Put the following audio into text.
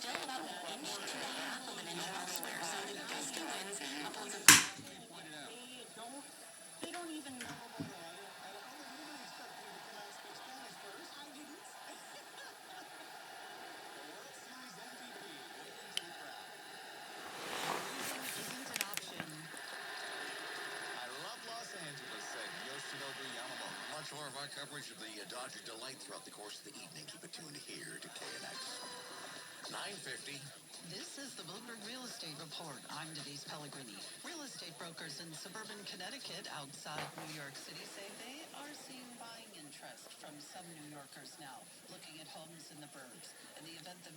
still about an inch to a half of an inch elsewhere, so the gusty winds upwards of they don't even know. Isn't an option. I love Los Angeles, said Yoshinobu Yamamoto. Much more of our coverage of the Dodger delight throughout the course of the evening. Keep it tuned here to KNX. 9:50. This is the Bloomberg Real Estate Report. I'm Denise Pellegrini. Real estate brokers in suburban Connecticut outside New York City say they are seeing buying interest from some New Yorkers now, looking at homes in the burbs. In the event the